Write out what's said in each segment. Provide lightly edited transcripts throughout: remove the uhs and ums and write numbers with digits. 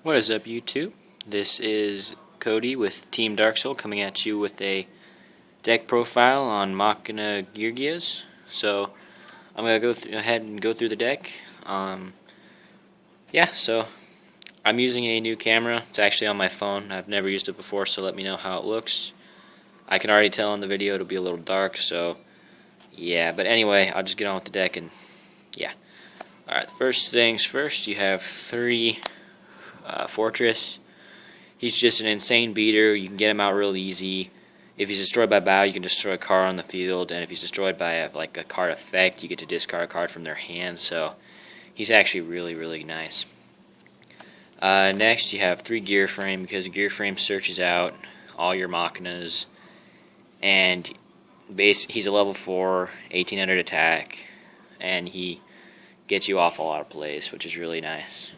What is up, YouTube? This is Cody with Team Dark Soul coming at you with a deck profile on Machina geargias. So I'm gonna go ahead and go through the deck. So I'm using a new camera. It's actually on my phone. I've never used it before, so let me know how it looks. I can already tell in the video it'll be a little dark, so yeah. But anyway, I'll just get on with the deck and yeah. All right. First things first, you have three. Fortress. He's just an insane beater. You can get him out real easy. If he's destroyed by battle, you can destroy a card on the field, and if he's destroyed by a card effect, you get to discard a card from their hand. So he's actually really nice. Next, you have 3 gear frame, because gear frame searches out all your machinas, and he's a level 4, 1800 attack, and he gets you off a lot of plays, which is really nice.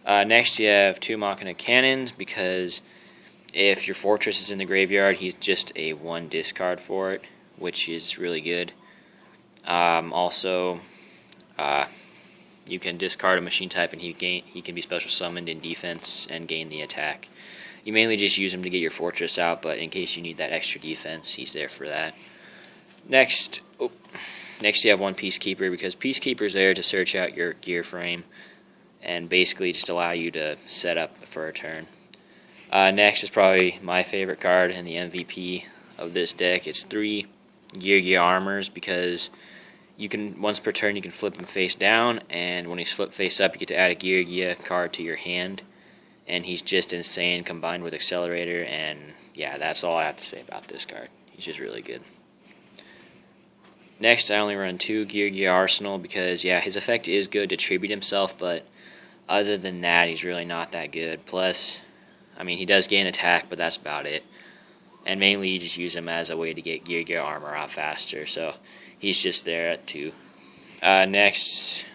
Next, you have 2 Machina cannons, because if your fortress is in the graveyard, he's just a 1 discard for it, which is really good. Also, you can discard a machine type, and he can be special summoned in defense and gain the attack. You mainly just use him to get your fortress out, but in case you need that extra defense, he's there for that. Next you have 1 Peacekeeper, because Peacekeeper's there to search out your gear frame and basically just allow you to set up for a turn. Next is probably my favorite card and the MVP of this deck. It's 3 geargia armors, because you can, once per turn, you can flip him face down, and when he's flipped face up, you get to add a geargia card to your hand, and he's just insane combined with Accelerator, and yeah, that's all I have to say about this card. He's just really good. Next, I only run 2 geargia arsenal, because yeah, his effect is good to tribute himself, but other than that, he's really not that good. Plus, I mean, he does gain attack, but that's about it. And mainly, you just use him as a way to get gear armor out faster. So, he's just there at 2. Next,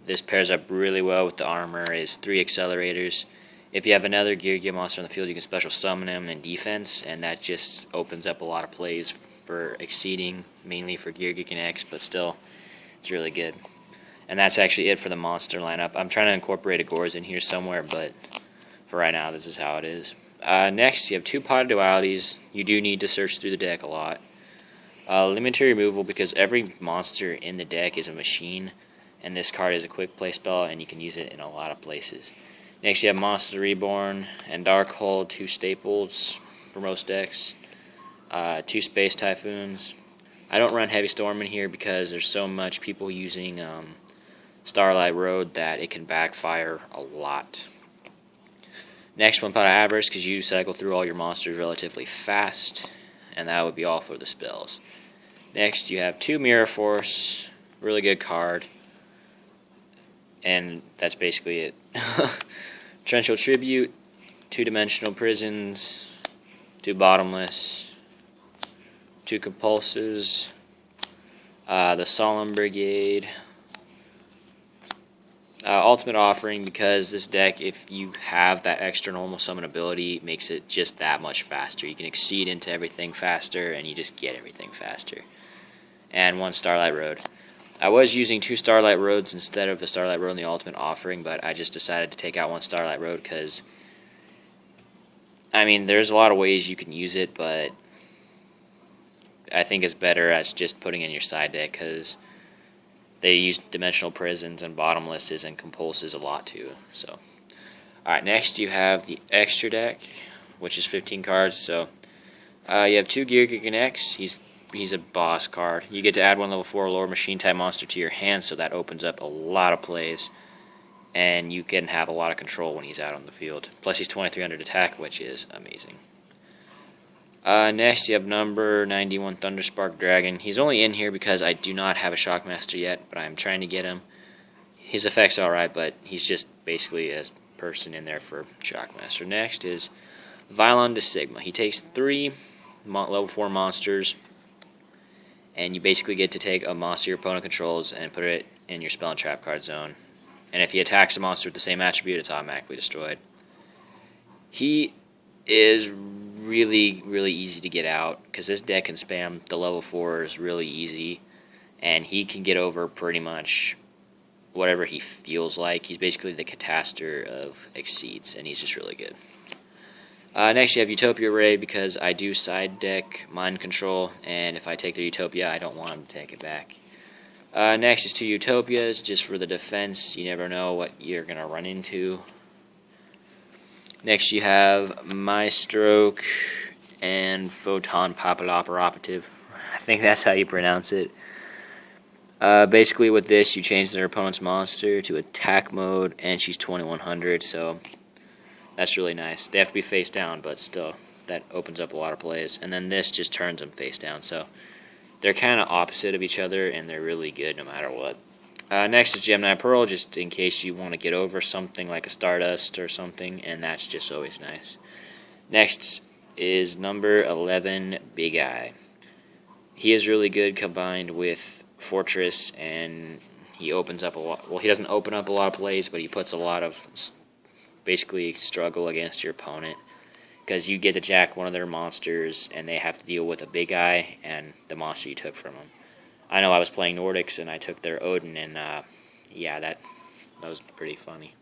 this pairs up really well with the armor, is 3 accelerators. If you have another gear monster on the field, you can special summon him in defense, and that just opens up a lot of plays for exceeding, mainly for gear connects, but still, it's really good. And that's actually it for the monster lineup. I'm trying to incorporate a Gores in here somewhere, but for right now, this is how it is. Next, you have 2 Pot of Dualities. You do need to search through the deck a lot. Limited removal, because every monster in the deck is a machine, and this card is a quick play spell, and you can use it in a lot of places. Next, you have Monster Reborn and Darkhold, 2 staples for most decks. 2 Space Typhoons. I don't run Heavy Storm in here because there's so much people using Starlight Road that it can backfire a lot. Next, 1 Pot of Avarice, because you cycle through all your monsters relatively fast, and that would be all for the spells. Next, you have 2 Mirror Force, really good card, and that's basically it. Torrential Tribute, 2-dimensional prisons, 2 bottomless, 2 compulses, the Solemn Brigade. Ultimate Offering, because this deck, if you have that extra normal summon ability, makes it just that much faster. You can exceed into everything faster, and you just get everything faster. And 1 Starlight Road. I was using 2 Starlight Roads instead of the Starlight Road and the Ultimate Offering, but I just decided to take out 1 Starlight Road because, I mean, there's a lot of ways you can use it, but I think it's better as just putting in your side deck, because they use dimensional prisons and bottomlesses and compulses a lot too. So, alright, next you have the extra deck, which is 15 cards. So, you have 2 Gear Connects. He's a boss card. You get to add 1 level 4 or lower machine type monster to your hand, so that opens up a lot of plays. And you can have a lot of control when he's out on the field. Plus, he's 2300 attack, which is amazing. Next, you have number 91 Thunderspark Dragon. He's only in here because I do not have a Shockmaster yet, but I'm trying to get him. His effect's alright, but he's just basically a person in there for Shockmaster. Next is Vylon de Sigma. He takes 3 level 4 monsters, and you basically get to take a monster your opponent controls and put it in your spell and trap card zone. And if he attacks a monster with the same attribute, it's automatically destroyed. He is really easy to get out, because this deck can spam the level 4s really easy, and he can get over pretty much whatever he feels like. He's basically the Cataster of Exceeds, and he's just really good. Next, you have Utopia Ray, because I do side deck Mind Control, and if I take the Utopia, I don't want him to take it back. Next is 2 Utopias, just for the defense. You never know what you're going to run into. Next, you have My Stroke and Photon Papilloperative. I think that's how you pronounce it. Basically, with this, you change their opponent's monster to attack mode, and she's 2100, so that's really nice. They have to be face down, but still, that opens up a lot of plays. And then this just turns them face down, so they're kind of opposite of each other, and they're really good no matter what. Next is Gemini Pearl, just in case you want to get over something like a Stardust or something, and that's just always nice. Next is number 11, Big Eye. He is really good combined with Fortress, and he opens up a lot. Well, he doesn't open up a lot of plays, but he puts a lot of basically struggle against your opponent, because you get to jack one of their monsters, and they have to deal with a Big Eye and the monster you took from them. I know I was playing Nordics, and I took their Odin, and yeah, that was pretty funny.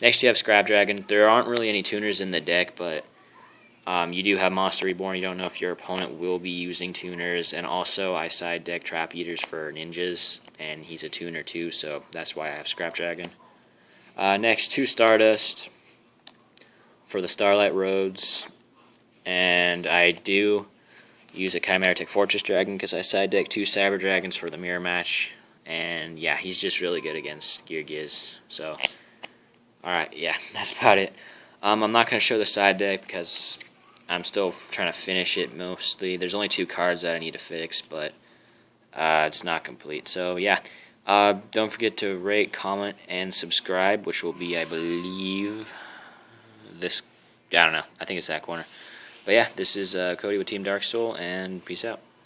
Next, you have Scrap Dragon. There aren't really any tuners in the deck, but you do have Monster Reborn. You don't know if your opponent will be using tuners, and also I side deck Trap Eaters for ninjas, and he's a tuner too, so that's why I have Scrap Dragon. Next, 2 Stardust for the Starlight Roads, and I do use a Chimeritic Fortress Dragon because I side deck 2 Cyber Dragons for the mirror match, and yeah, he's just really good against geargias. So, alright, yeah, that's about it. I'm not going to show the side deck because I'm still trying to finish it mostly. There's only 2 cards that I need to fix, but it's not complete. So, yeah. Don't forget to rate, comment, and subscribe, which will be, I believe, this, I don't know, I think it's that corner. But yeah, this is Cody with Team Dark Soul, and peace out.